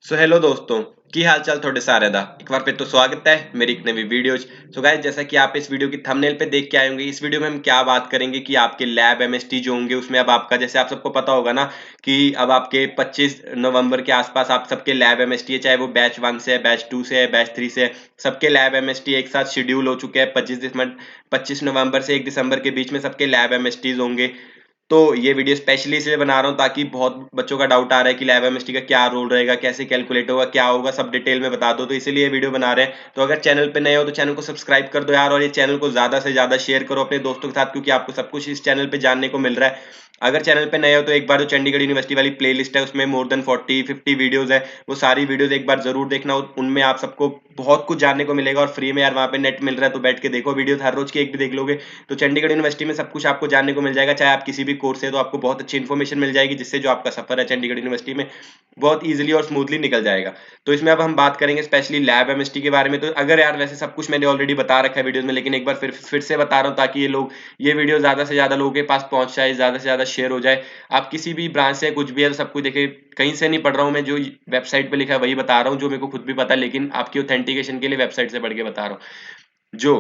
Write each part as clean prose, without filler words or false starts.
So hello दोस्तों की हाल चाल थोड़े सारे दा एक बार फिर तो स्वागत है मेरी एक नवी वीडियोज। सो गाइस, जैसा कि आप इस वीडियो की थंबनेल पे देख के आए होंगे, इस वीडियो में हम क्या बात करेंगे कि आपके लैब एमएसटी जो होंगे उसमें अब आपका, जैसे आप सबको पता होगा ना कि अब आपके 25 नवंबर के आसपास आप सबके लैब एमएसटी है, चाहे वो बैच 1 से है, बैच 2 से है, बैच 3 से है, सबके लैब एमएसटी एक साथ शेड्यूल हो चुके हैं। 25 नवंबर से 1 दिसंबर के बीच में सबके लैब एमएसटीज होंगे। तो ये वीडियो स्पेशली इसलिए बना रहा हूँ ताकि बहुत बच्चों का डाउट आ रहा है कि लैब एमएसटी का क्या रोल रहेगा, कैसे कैलकुलेट होगा, क्या होगा, सब डिटेल में बता दो। तो इसीलिए ये वीडियो बना रहे हैं। तो अगर चैनल पे नए हो तो चैनल को सब्सक्राइब कर दो यार, और ये चैनल को ज्यादा से ज्यादा शेयर करो अपने दोस्तों के साथ, क्योंकि आपको सब कुछ इस चैनल पे जानने को मिल रहा है। अगर चैनल पे नए हो तो एक बार जो चंडीगढ़ यूनिवर्सिटी वाली प्लेलिस्ट है उसमें मोर देन 40-50 वीडियोस है, वो सारी वीडियोस एक बार जरूर देखना। उनमें आप सबको बहुत कुछ जानने को मिलेगा, और फ्री में यार वहाँ पे नेट मिल रहा है तो बैठ के देखो वीडियोस, हर रोज की एक भी देख लोगे तो चंडीगढ़ यूनिवर्सिटी में सब कुछ आपको जानने को मिल जाएगा। चाहे आप किसी भी कोर्स है तो आपको बहुत अच्छी इन्फॉर्मेशन मिल जाएगी, जिससे जो आपका सफर है चंडीगढ़ यूनिवर्सिटी में बहुत इजीली और स्मूथली निकल जाएगा। तो इसमें अब हम बात करेंगे स्पेशली लैब एमएसटी के बारे में। तो अगर यार वैसे सब कुछ मैंने ऑलरेडी बता रखा है वीडियोस में, लेकिन एक बार फिर से बता रहा हूँ ताकि ये वीडियो ज्यादा से ज्यादा लोगों के पास पहुंच जाए, ज्यादा से ज्यादा शेयर हो जाए। आप किसी भी ब्रांच से कुछ भी है तो सब कुछ देखे, कहीं से नहीं पढ़ रहा हूँ मैं, जो वेबसाइट पे लिखा है वही बता रहा हूँ, जो मेरे को खुद भी पता है, लेकिन आपकी ऑथेंटिकेशन के लिए वेबसाइट से पढ़ के बता रहा हूँ। जो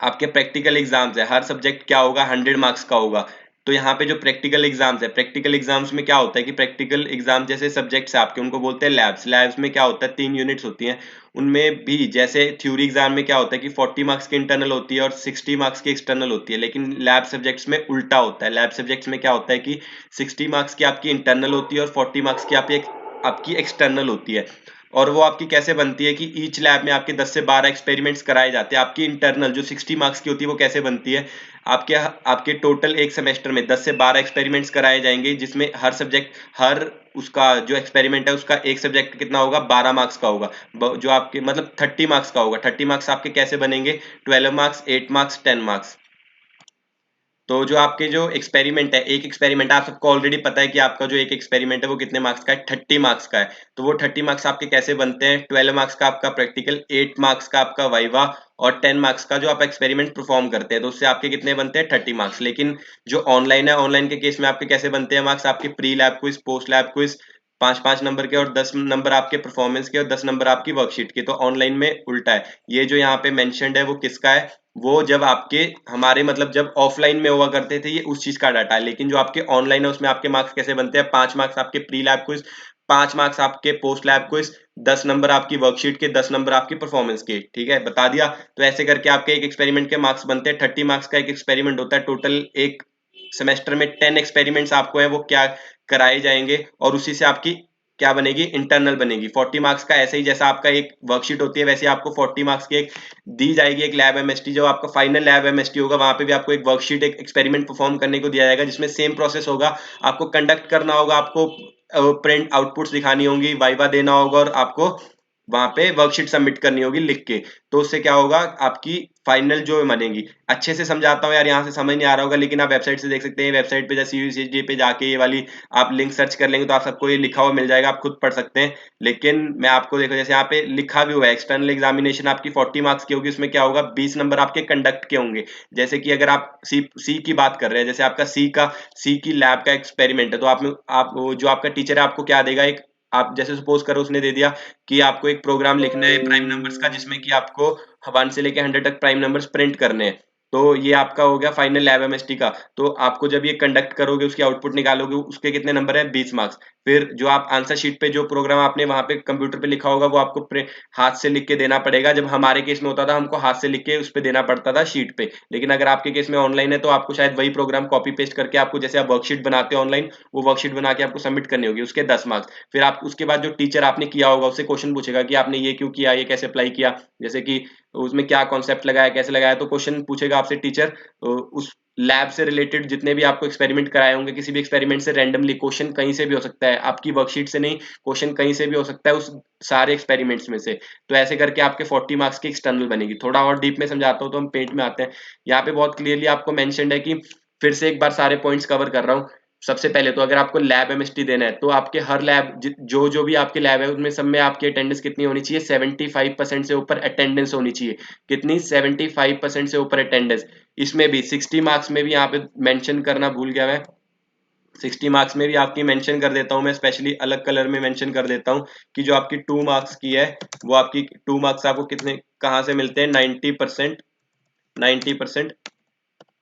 आपके प्रैक्टिकल एग्जाम्स है, हर सब्जेक्ट क्या होगा, 100 मार्क्स का होगा। तो यहाँ पे जो प्रैक्टिकल एग्जाम्स है, प्रैक्टिकल एग्जाम्स में क्या होता है कि प्रैक्टिकल एग्जाम जैसे सब्जेक्ट्स है आपके, उनको बोलते हैं लैब्स। लैब्स में क्या होता है, 3 यूनिट्स होती हैं। उनमें भी जैसे थ्योरी एग्जाम में क्या होता है कि 40 मार्क्स की इंटरनल होती है और 60 मार्क्स की एक्सटर्नल होती है, लेकिन लैब सब्जेक्ट्स में उल्टा होता है। लैब सब्जेक्ट्स में क्या होता है कि 60 मार्क्स की आपकी इंटरनल होती है और 40 मार्क्स की आपकी एक्सटर्नल होती है। और वो आपकी कैसे बनती है कि ईच लैब में आपके 10 से 12 एक्सपेरिमेंट्स कराए जाते हैं। आपकी इंटरनल जो 60 मार्क्स की होती है वो कैसे बनती है, आपके आपके टोटल एक सेमेस्टर में 10 से 12 एक्सपेरिमेंट्स कराए जाएंगे, जिसमें हर सब्जेक्ट, हर उसका जो एक्सपेरिमेंट है उसका एक सब्जेक्ट कितना होगा, 12 मार्क्स का होगा। जो आपके मतलब 30 मार्क्स का होगा। 30 मार्क्स आपके कैसे बनेंगे, 12 मार्क्स, 8 मार्क्स, 10 मार्क्स। तो जो आपके जो एक्सपेरिमेंट है, एक एक्सपेरिमेंट आप सबको ऑलरेडी पता है कि आपका जो एक एक्सपेरिमेंट है वो कितने मार्क्स का है, 30 मार्क्स का है। तो वो 30 मार्क्स आपके कैसे बनते हैं, 12 मार्क्स का आपका प्रैक्टिकल, 8 मार्क्स का आपका वाइवा, और 10 मार्क्स का जो आप एक्सपेरिमेंट परफॉर्म करते हैं, तो उससे आपके कितने बनते हैं, 30 मार्क्स। लेकिन जो ऑनलाइन है, ऑनलाइन के केस में आपके कैसे बनते हैं मार्क्स, आपके pre lab quiz, post lab quiz, 5-5 number के, और 10 नंबर आपके परफॉर्मेंस के, और 10 नंबर आपकी वर्कशीट के। तो ऑनलाइन में उल्टा है। ये जो यहाँ पे मेंशन्ड है वो किसका है, वो जब आपके हमारे मतलब जब ऑफलाइन में हुआ करते थे, ये उस चीज का डाटा है। लेकिन जो आपके ऑनलाइन है उसमें आपके मार्क्स कैसे बनते हैं, 5 मार्क्स आपके प्री लैब क्विज, 5 मार्क्स आपके पोस्ट लैब क्विज, 10 नंबर आपकी वर्कशीट के, 10 नंबर आपकी परफॉर्मेंस के। ठीक है, बता दिया। तो ऐसे करके आपके एक एक्सपेरिमेंट के मार्क्स बनते हैं। 30 मार्क्स का एक एक्सपेरिमेंट होता है। टोटल एक सेमेस्टर में 10 एक्सपेरिमेंट्स आपको है वो क्या कराए जाएंगे, और उसी से आपकी क्या बनेगी, इंटरनल बनेगी। 40 मार्क्स का ऐसे ही जैसा आपका एक वर्कशीट होती है, वैसे आपको 40 मार्क्स की एक दी जाएगी, एक लैब एमएसटी। जो आपका फाइनल लैब एमएसटी होगा वहां पे भी आपको एक वर्कशीट, एक एक्सपेरिमेंट परफॉर्म करने को दिया जाएगा, जिसमें सेम प्रोसेस होगा। आपको कंडक्ट करना होगा, आपको प्रिंट आउटपुट्स दिखानी होंगी, वाइवा देना होगा, और आपको वहां पे वर्कशीट सबमिट करनी होगी लिख के। तो उससे क्या होगा, आपकी फाइनल जो बनेगी। अच्छे से समझाता हूँ यार, यहाँ से समझ नहीं आ रहा होगा, लेकिन आप वेबसाइट से देख सकते हैं। वेबसाइट पे जैसे यूसीजी पे जाके ये वाली आप लिंक सर्च कर लेंगे तो आप सबको ये लिखा हुआ मिल जाएगा, आप खुद पढ़ सकते हैं। लेकिन मैं आपको देखो, जैसे यहाँ पे लिखा भी हुआ है, एक्सटर्नल एग्जामिनेशन आपकी 40 मार्क्स की होगी, उसमें क्या होगा, 20 नंबर आपके कंडक्ट के होंगे। जैसे कि अगर आप सी की बात कर रहे हैं, जैसे आपका सी की लैब का एक्सपेरिमेंट है, तो आप जो आपका टीचर है आपको क्या देगा, एक आप जैसे सपोज करो उसने दे दिया कि आपको एक प्रोग्राम लिखना है प्राइम नंबर्स का, जिसमें कि आपको 1 से लेके 100 तक प्राइम नंबर्स प्रिंट करने हैं। तो ये आपका हो गया फाइनल लैब एमएसटी का। तो आपको जब ये कंडक्ट करोगे, उसकी आउटपुट निकालोगे, उसके कितने नंबर है, 20 मार्क्स। फिर जो आप आंसर शीट पे जो प्रोग्राम आपने वहां पे कंप्यूटर पे लिखा होगा वो आपको हाथ से लिख के देना पड़ेगा। जब हमारे केस में होता था, हमको हाथ से लिख के उस पे देना पड़ता था शीट पे। लेकिन अगर आपके केस में ऑनलाइन है तो आपको शायद वही प्रोग्राम कॉपी पेस्ट करके, आपको जैसे आप वर्कशीट बनाते हो ऑनलाइन, वो वर्कशीट बना के आपको सबमिट करनी होगी, उसके 10 मार्क्स। फिर आप उसके बाद जो टीचर आपने किया होगा उससे क्वेश्चन पूछेगा कि आपने ये क्यों किया, ये कैसे अप्लाई किया, जैसे कि उसमें क्या कॉन्सेप्ट लगाया, कैसे लगाया। तो क्वेश्चन पूछेगा आपसे टीचर, उस लैब से रिलेटेड जितने भी आपको एक्सपेरिमेंट कराए होंगे, किसी भी एक्सपेरिमेंट से रैंडमली क्वेश्चन कहीं से भी हो सकता है, आपकी वर्कशीट से नहीं, क्वेश्चन कहीं से भी हो सकता है उस सारे एक्सपेरिमेंट्स में से। तो ऐसे करके आपके 40 मार्क्स की एक्सटर्नल बनेगी। थोड़ा और डीप में समझाता हूँ तो हम पेट में आते हैं। यहाँ पे बहुत क्लियरली आपको मेंशन्ड है कि, फिर से एक बार सारे पॉइंट्स कवर कर रहा हूँ। सबसे पहले तो अगर आपको लैब एमएसटी देना है तो आपके हर लैब, जो जो भी आपके लैब है उनमें सब में आपकी अटेंडेंस कितनी होनी चाहिए, 75% से ऊपर अटेंडेंस होनी चाहिए। कितनी, 75% से ऊपर अटेंडेंस। इसमें भी 60 मार्क्स में भी यहाँ पे मेंशन करना भूल गया मैं, 60 मार्क्स में भी आपकी मेंशन कर देता हूँ मैं, स्पेशली अलग कलर में मेंशन कर देता हूँ कि जो आपकी 2 मार्क्स की है वो आपकी 2 मार्क्स आपको कितने कहाँ से मिलते हैं, 90%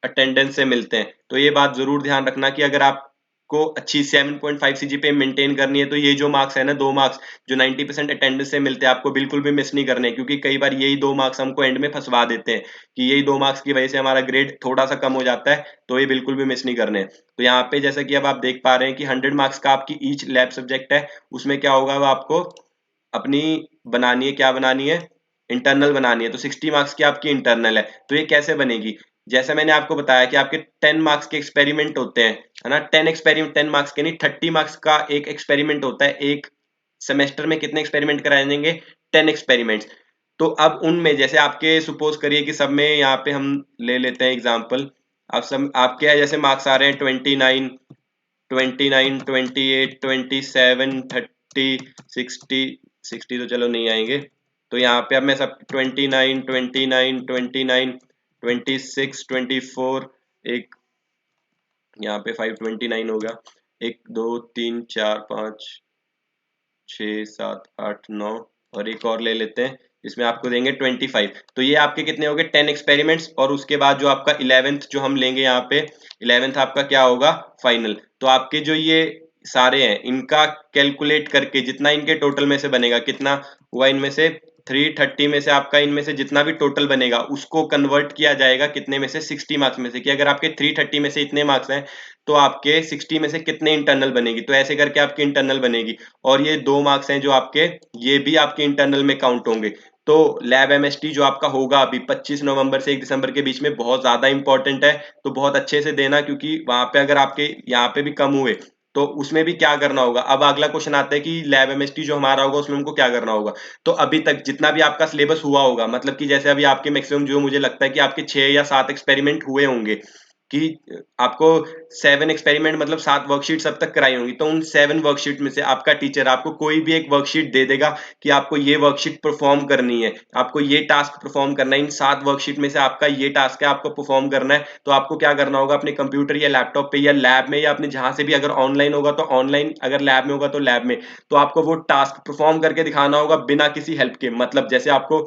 अटेंडेंस से मिलते हैं। तो ये बात जरूर ध्यान रखना कि अगर आपको अच्छी 7.5 सीजीपीए मेंटेन करनी है तो ये जो मार्क्स है ना, 2 मार्क्स जो 90% अटेंडेंस से मिलते हैं, आपको बिल्कुल भी मिस नहीं करने, क्योंकि कई बार यही 2 मार्क्स हमको एंड में फंसवा देते हैं कि यही 2 मार्क्स की वजह से हमारा ग्रेड थोड़ा सा कम हो जाता है। तो ये बिल्कुल भी मिस नहीं करने। तो यहाँ पे जैसा कि अब आप देख पा रहे हैं कि 100 मार्क्स का आपकी ईच लैब सब्जेक्ट है, उसमें क्या होगा, वो आपको अपनी बनानी है, क्या बनानी है, इंटरनल बनानी है। तो 60 मार्क्स की आपकी इंटरनल है। तो ये कैसे बनेगी, जैसे मैंने आपको बताया कि आपके 10 मार्क्स के एक्सपेरिमेंट होते हैं, है ना, 10 एक्सपेरिमेंट, 10 मार्क्स के नहीं, 30 मार्क्स का एक एक्सपेरिमेंट होता है। एक सेमेस्टर में कितने एक्सपेरिमेंट कराए जाएंगे, 10 एक्सपेरिमेंट्स। तो अब उनमें जैसे आपके सपोज करिए कि सब में, यहाँ पे हम ले लेते हैं एग्जांपल, अब सब आपके जैसे मार्क्स आ रहे हैं 29, 29, 28, 27, 30, 60, 60 तो चलो नहीं आएंगे। तो यहाँ पे अब मैं सब 29, 29, 29, 26, 24, एक यहाँ पे 529 हो गया, 1 2 3 4 5 6 7 8 9, और एक और ले लेते हैं इसमें आपको देंगे 25। तो ये आपके कितने हो गए, 10 एक्सपेरिमेंट्स। और उसके बाद जो आपका 11th जो हम लेंगे यहाँ पे, 11th आपका क्या होगा, फाइनल। तो आपके जो ये सारे हैं इनका कैलकुलेट करके जितना इनके टोटल में से बनेगा, कितना हुआ इनमें से 330 में से आपका इनमें से जितना भी टोटल बनेगा उसको कन्वर्ट किया जाएगा कितने में से, 60 मार्क्स में से, कि अगर आपके 330 में से इतने मार्क्स हैं तो आपके 60 में से कितने इंटरनल बनेगी। तो ऐसे करके आपकी इंटरनल बनेगी। और ये 2 मार्क्स हैं जो आपके, ये भी आपके इंटरनल में काउंट होंगे। तो लैब एमएसटी जो आपका होगा अभी 25 नवंबर से 1 दिसंबर के बीच में, बहुत ज्यादा इंपॉर्टेंट है। तो बहुत अच्छे से देना, क्योंकि वहां पे अगर आपके यहाँ पे भी कम हुए तो उसमें भी क्या करना होगा। अब अगला क्वेश्चन आता है कि लैब एमएसटी जो हमारा होगा उसमें हमको क्या करना होगा। तो अभी तक जितना भी आपका सिलेबस हुआ होगा, मतलब कि जैसे अभी आपके मैक्सिमम जो मुझे लगता है कि आपके 6 या 7 एक्सपेरिमेंट हुए होंगे, कि आपको 7 एक्सपेरिमेंट मतलब 7 वर्कशीट अब तक कराई होंगी। तो उन 7 वर्कशीट में से आपका टीचर आपको कोई भी एक वर्कशीट दे देगा कि आपको ये वर्कशीट परफॉर्म करनी है, आपको ये टास्क परफॉर्म करना है, इन 7 वर्कशीट में से आपका ये टास्क है, आपको परफॉर्म करना है। तो आपको क्या करना होगा, अपने कंप्यूटर या लैपटॉप पे या लैब में या अपने जहां से भी, अगर ऑनलाइन होगा तो ऑनलाइन, अगर लैब में होगा तो लैब में, तो आपको वो टास्क परफॉर्म करके दिखाना होगा बिना किसी हेल्प के। मतलब जैसे आपको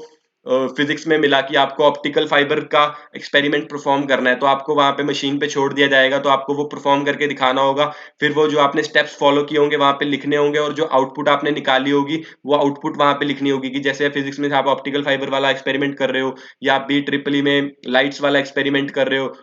फिजिक्स में मिला कि आपको ऑप्टिकल फाइबर का एक्सपेरिमेंट परफॉर्म करना है, तो आपको वहां पे मशीन पे छोड़ दिया जाएगा, तो आपको वो परफॉर्म करके दिखाना होगा। फिर वो जो आपने स्टेप्स फॉलो किए होंगे वहां पे लिखने होंगे, और जो आउटपुट आपने निकाली होगी वो आउटपुट वहां पे लिखनी होगी। कि जैसे फिजिक्स में आप ऑप्टिकल फाइबर वाला एक्सपेरिमेंट कर रहे हो, या आप बी ट्रिपल में लाइट्स वाला एक्सपेरिमेंट कर रहे हो,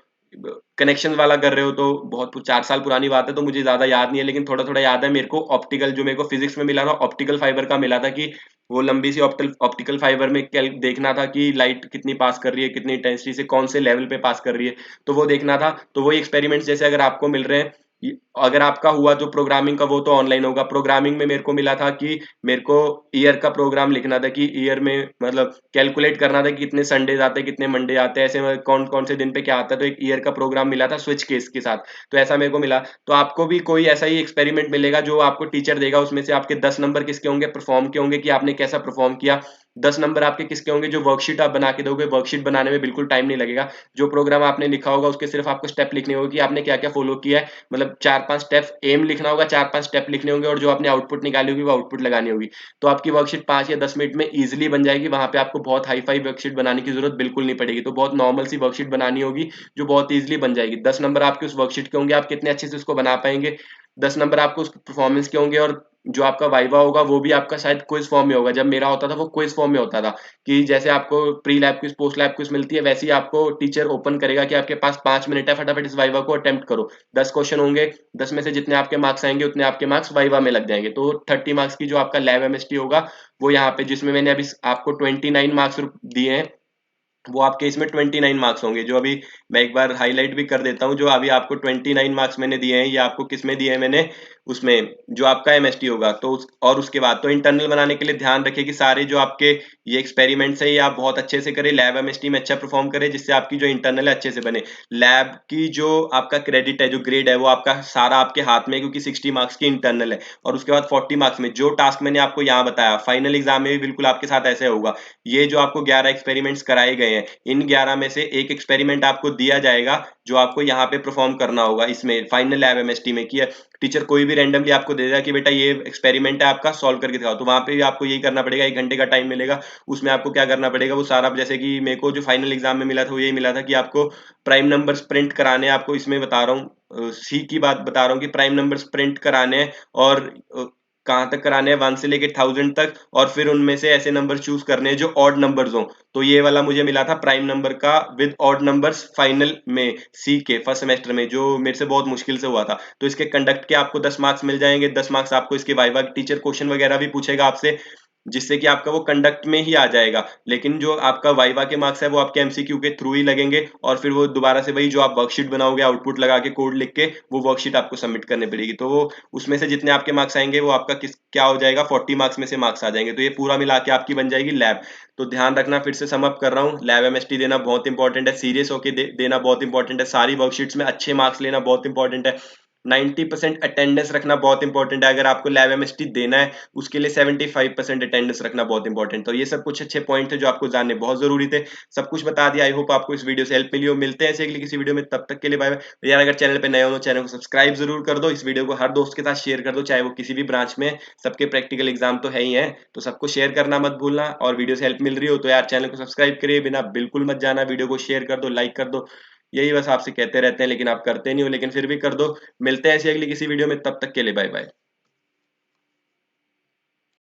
कनेक्शन वाला कर रहे हो, तो बहुत 4 साल पुरानी बात है तो मुझे ज्यादा याद नहीं है, लेकिन थोड़ा थोड़ा याद है मेरे को। ऑप्टिकल जो मेरे को फिजिक्स में मिला था, ऑप्टिकल फाइबर का मिला था, कि वो लंबी सी ऑप्टिकल फाइबर में देखना था कि लाइट कितनी पास कर रही है, कितनी इंटेंसिटी से, कौन से लेवल पे पास कर रही है, तो वो देखना था। तो वही एक्सपेरिमेंट्स जैसे अगर आपको मिल रहे हैं, अगर आपका हुआ जो प्रोग्रामिंग का, वो तो ऑनलाइन होगा। प्रोग्रामिंग में मेरे को मिला था कि मेरे को ईयर का प्रोग्राम लिखना था, कि ईयर में मतलब कैलकुलेट करना था कि कितने संडेज आते हैं, कितने मंडे आते हैं, ऐसे में कौन कौन से दिन पे क्या आता है। तो एक ईयर का प्रोग्राम मिला था स्विच केस के साथ, तो ऐसा मेरे को मिला। तो आपको भी कोई ऐसा ही एक्सपेरिमेंट मिलेगा जो आपको टीचर देगा, उसमें से आपके 10 नंबर किसके होंगे, परफॉर्म के होंगे, कि आपने कैसा परफॉर्म किया। 10 नंबर आपके किसके होंगे, जो वर्कशीट आप बना के दोगे। वर्कशीट बनाने में बिल्कुल टाइम नहीं लगेगा, जो प्रोग्राम आपने लिखा होगा उसके सिर्फ आपको स्टेप लिखने होंगे कि आपने क्या क्या फॉलो किया है। मतलब 4-5 स्टेप एम लिखना होगा, 4-5 स्टेप लिखने होंगे, और जो आपने आउटपुट निकाली होगी वो आउटपुट लगानी होगी। तो आपकी वर्कशीट 5 या 10 मिनट में इजीली बन जाएगी। वहां पे आपको बहुत हाई फाई वर्कशीट बनाने की जरूरत बिल्कुल नहीं पड़ेगी। तो बहुत नॉर्मल सी वर्कशीट बनानी होगी जो बहुत इजीली बन जाएगी। 10 नंबर आपके उस वर्कशीट के होंगे, आप कितने अच्छे से उसको बना पाएंगे। 10 नंबर आपको उस परफॉर्मेंस के होंगे। और जो आपका वाइवा होगा वो भी आपका शायद क्विज फॉर्म में होगा। जब मेरा होता था वो क्विज फॉर्म में होता था, कि जैसे आपको pre lab quiz, post lab quiz मिलती है, वैसे ही आपको टीचर ओपन करेगा कि आपके पास 5 मिनट है, फटाफट इस वाइवा को अटेम्प्ट करो। 10 क्वेश्चन होंगे, 10 में से जितने आपके मार्क्स आएंगे उतने आपके मार्क्स वाइवा में लग जाएंगे। तो 30 मार्क्स की जो आपका लैब एमएसटी होगा वो यहाँ पे, जिसमें मैंने अभी आपको 29 मार्क्स दिए हैं, वो आपके इसमें 29 मार्क्स होंगे। जो अभी मैं एक बार हाईलाइट भी कर देता हूँ, जो अभी आपको 29 मार्क्स मैंने दिए हैं, ये आपको किस में दिए हैं मैंने, उसमें जो आपका एमएसटी होगा। तो और उसके बाद तो इंटरनल बनाने के लिए ध्यान रखिए कि सारे जो आपके ये एक्सपेरिमेंट्स है ये आप बहुत अच्छे से करें, लैब एमएसटी में अच्छा परफॉर्म करें, जिससे आपकी जो इंटरनल है अच्छे से बने। लैब की जो आपका क्रेडिट है, जो ग्रेड है, वो आपका सारा आपके हाथ में है, क्योंकि 60 मार्क्स की इंटरनल है। और उसके बाद 40 मार्क्स में जो टास्क मैंने आपको यहाँ बताया, फाइनल एग्जाम में भी बिल्कुल आपके साथ ऐसे होगा। ये जो आपको 11 एक्सपेरिमेंट्स कराए गए हैं। इन 11 में से एक एक्सपेरिमेंट आपको दिया जाएगा जो आपको यहाँ पे परफॉर्म करना होगा इसमें फाइनल लैब एमएसटी में कि टीचर कोई भी रैंडमली आपको दे देगा कि बेटा ये एक्सपेरिमेंट है आपका, सॉल्व करके दिखाओ। तो वहां पे भी आपको यही करना पड़ेगा, 1 घंटे का टाइम मिलेगा। उसमें आपको क्या करना पड़ेगा, वो सारा, जैसे कि मेरे को जो फाइनल एग्जाम में मिला था वो यही मिला था कि आपको प्राइम नंबर्स प्रिंट कराने हैं। आपको इसमें बता रहा हूँ, सी की बात बता रहा हूँ कि प्राइम नंबर्स प्रिंट कराने हैं और कहाँ तक कराने हैं, 1 से लेके 1000 तक, और फिर उनमें से ऐसे नंबर चूज करने हैं जो ऑड नंबर्स हो। तो ये वाला मुझे मिला था प्राइम नंबर का विद ऑड नंबर्स फाइनल में, सी के फर्स्ट सेमेस्टर में, जो मेरे से बहुत मुश्किल से हुआ था। तो इसके कंडक्ट के आपको 10 मार्क्स मिल जाएंगे। 10 मार्क्स आपको इसके वाइवा टीचर क्वेश्चन वगैरह भी पूछेगा आपसे, जिससे कि आपका वो कंडक्ट में ही आ जाएगा। लेकिन जो आपका वाइवा के मार्क्स है वो आपके एमसीक्यू के थ्रू ही लगेंगे, और फिर वो दोबारा से वही जो आप वर्कशीट बनाओगे आउटपुट लगा के कोड लिख के, वो वर्कशीट आपको सबमिट करनी पड़ेगी। तो वो उसमें से जितने आपके मार्क्स आएंगे वो आपका किस क्या हो जाएगा, 40 मार्क्स में से मार्क्स आ जाएंगे। तो ये पूरा मिला के आपकी बन जाएगी लैब। तो ध्यान रखना, फिर से सम अप कर रहा हूँ, लैब एमएसटी देना बहुत इंपॉर्टेंट है, सीरियस होकर देना बहुत इंपॉर्टेंट है, सारी वर्कशीट्स में अच्छे मार्क्स लेना बहुत इंपॉर्टेंट है, 90% अटेंडेंस रखना बहुत इंपॉर्टेंट है। अगर आपको लैब एमएसटी देना है उसके लिए 75% अटेंडेंस रखना बहुत इंपॉर्टेंट। तो ये सब कुछ अच्छे पॉइंट थे जो आपको जानने बहुत जरूरी थे, सब कुछ बता दिया। आई होप आपको इस वीडियो से हेल्प मिली हो। मिलते हैं ऐसे अगली किसी वीडियो में, तब तक के लिए बाय बाय। यार अगर चैनल पे नए हो तो चैनल को सब्सक्राइब जरूर कर दो, इस वीडियो को हर दोस्त के साथ शेयर कर दो, चाहे वो किसी भी ब्रांच में, सबके प्रैक्टिकल एग्जाम तो है ही है, तो सबको शेयर करना मत भूलना। और वीडियो से हेल्प मिल रही हो तो यार चैनल को सब्सक्राइब करिए, बिना बिल्कुल मत जाना, वीडियो को शेयर कर दो, लाइक कर दो। यही बस आपसे कहते रहते हैं लेकिन आप करते नहीं हो, लेकिन फिर भी कर दो। मिलते हैं ऐसी अगली किसी वीडियो में, तब तक के लिए बाय बाय।